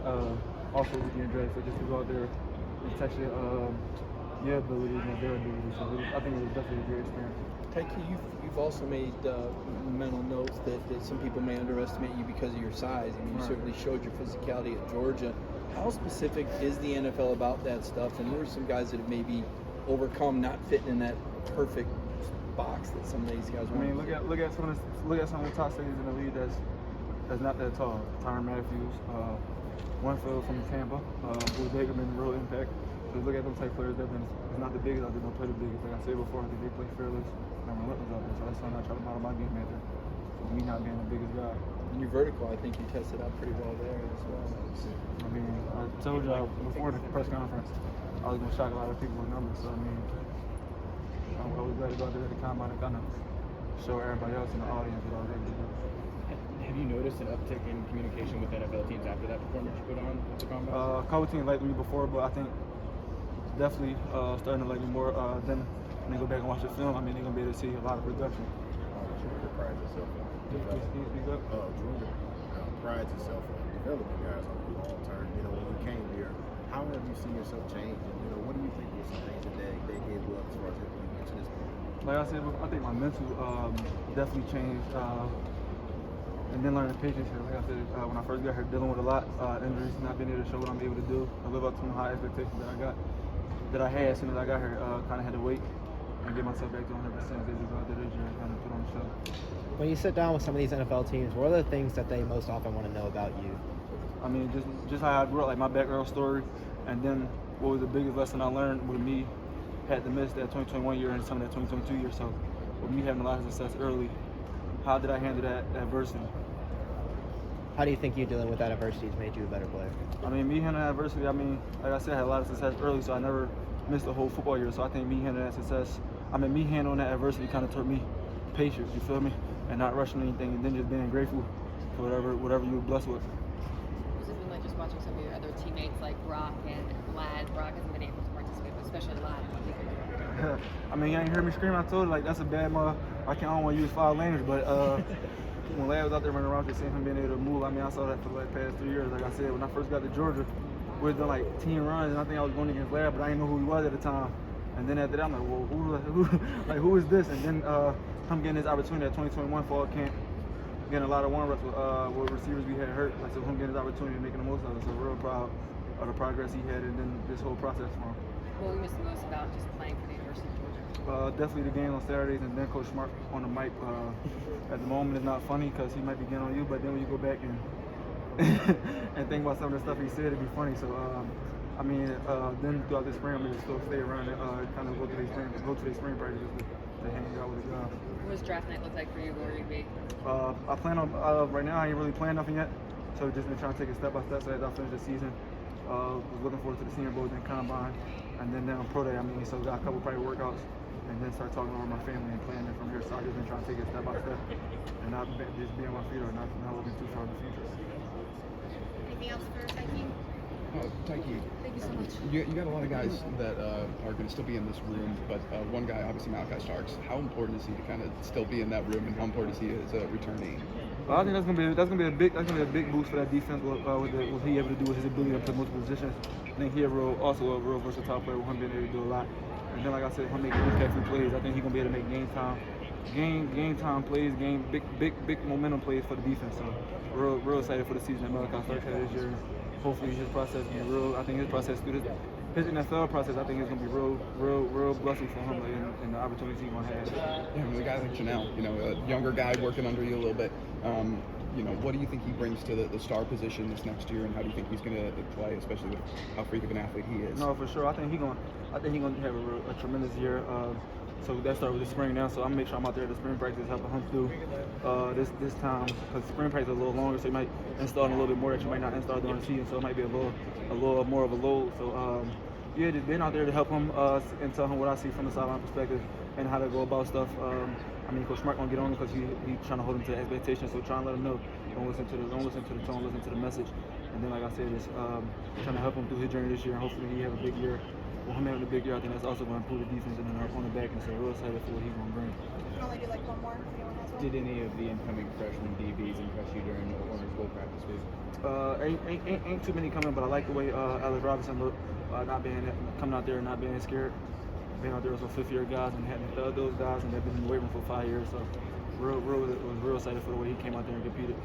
also was getting drafted. So just to go out there and test your abilities and their abilities. So I think it was definitely a great experience. Tykee, you've also made mental notes that some people may underestimate you because of your size. I mean, you certainly showed your physicality at Georgia. How specific is the NFL about that stuff? And who are some guys that have maybe overcome not fitting in that perfect box that some of these guys want? I mean, look at some of the top safeties in the league that's not that tall. Tyrann Matthews, Winfield from Tampa, who's been a real impact. So look at those type players that is not the biggest out there, don't play the biggest. Like I said before, I think they play fearless and relentless out there. So that's something I try to model my game after. Me not being the biggest guy. And your vertical, I think you tested out pretty well there as well. I mean, I told you before the press conference, I was going to shock a lot of people with numbers. So I mean, I was glad to go out there at the combine and kind of show everybody else in the audience what I was able to do. Have you noticed an uptick in communication with NFL teams after that performance you put on at the combine? A couple teams liked me before, but I think definitely starting to like me more. Then when they go back and watch the film, I mean, they're going to be able to see a lot of production. Georgia prides itself on Georgia prides itself on developing guys over the long term. You know, when you came here, how have you seen yourself change? And, you know, what do you think were some things that they gave you up as far as you get to this point? Like I said, I think my mental definitely changed. And then learning patience here. Like I said, when I first got here, dealing with a lot injuries, not being able to show what I'm able to do. I live up to the high expectations that I had as soon as I got here. Kind of had to wait and get myself back to 100%. They just go out there this year and kind of put on the show. When you sit down with some of these NFL teams, what are the things that they most often want to know about you? I mean, just how I grew up, like my background story, and then what was the biggest lesson I learned with me had to miss that 2021 year and some of that 2022 year. So with me having a lot of success early, how did I handle that adversity? How do you think you dealing with that adversity has made you a better player? I mean, me handling adversity, I mean, like I said, I had a lot of success early, so I never missed a whole football year. So I think me handling that success, me handling that adversity kind of taught me patience, you feel me? And not rushing anything, and then just being grateful for whatever you were blessed with. What's it been like just watching some of your other teammates like Brock and Lad? Brock hasn't been able to participate, but especially Lad. I mean, you ain't heard me scream. I told you, like, that's a bad mother. I don't want to use foul language, but when Lad was out there running around, just seeing him being able to move, I mean, I saw that for the past 3 years. Like I said, when I first got to Georgia, we were doing like team runs, and I think I was going against Lad, but I didn't know who he was at the time. And then after that, I'm like, well, who is this? And then him getting his opportunity at 2021 fall camp, getting a lot of warm-ups with receivers we had hurt. Like, so him getting his opportunity and making the most of it. So real proud of the progress he had and then this whole process for him. What we miss the most about just playing for the University of Georgia? Definitely the game on Saturdays, and then Coach Smart on the mic. At the moment, it's not funny because he might be getting on you, but then when you go back and and think about some of the stuff he said, it'd be funny. So, then throughout the spring, I'm going to still stay around and kind of go to their spring practices to hang out with the guys. What does draft night look like for you? Where will you be? I plan on, right now, I ain't really playing nothing yet. So just been trying to take it step by step. So as I finish the season, was looking forward to the Senior Bowl, then Combine, and then on Pro Day. So got a couple private workouts, and then start talking over my family and planning it from here. So I've just been trying to take it step by step and not just be on my feet or not looking too far in the future. Anything else for Tykee? Tykee, Thank you so much. you got a lot of guys that are going to still be in this room, but one guy, obviously Malachi Starks. How important is he to kind of still be in that room, and how important is he as a returnee? I think that's gonna be a big boost for that defense with what he able to do with his ability to play multiple positions. I think he's also a real versatile player with him being able to do a lot. And then, like I said, him making impactful plays. I think he's gonna be able to make game time plays, big momentum plays for the defense. So real excited for the season that Malachi Starks had this year. Hopefully his process will be real. I think his process through his NFL process, I think is gonna be real blessing for him and the opportunities he's gonna have. Yeah, I mean, a guy like Chanel, a younger guy working under you a little bit. What do you think he brings to the star position this next year, and how do you think he's going to play, especially with how freak of an athlete he is? No, for sure. I think he's gonna have a tremendous year. So that started with the spring now. So I'm gonna make sure I'm out there at the spring practice helping him through this time, because spring practice is a little longer, so you might install a little bit more that you might not install during the season. So it might be a little more of a load. So just being out there to help him and tell him what I see from the sideline perspective and how to go about stuff. Coach Smart gonna get on him because he's trying to hold him to expectations. So trying to let him know, don't listen to the tone, listen to the message. And then, like I said, just trying to help him through his journey this year. And hopefully he have a big year. Well, him having a big year, I think that's also going to improve the defense and then on the back. And so we're excited for what he's going to bring. I'll only do like one more if anyone has Did any of the incoming freshman DBs impress you during the Orange Bowl practice week? Ain't too many coming, but I like the way Alex Robinson looked, coming out there and not being scared. Being out there with some fifth-year guys and having those guys, and they've been waiting for 5 years. So, was real excited for the way he came out there and competed.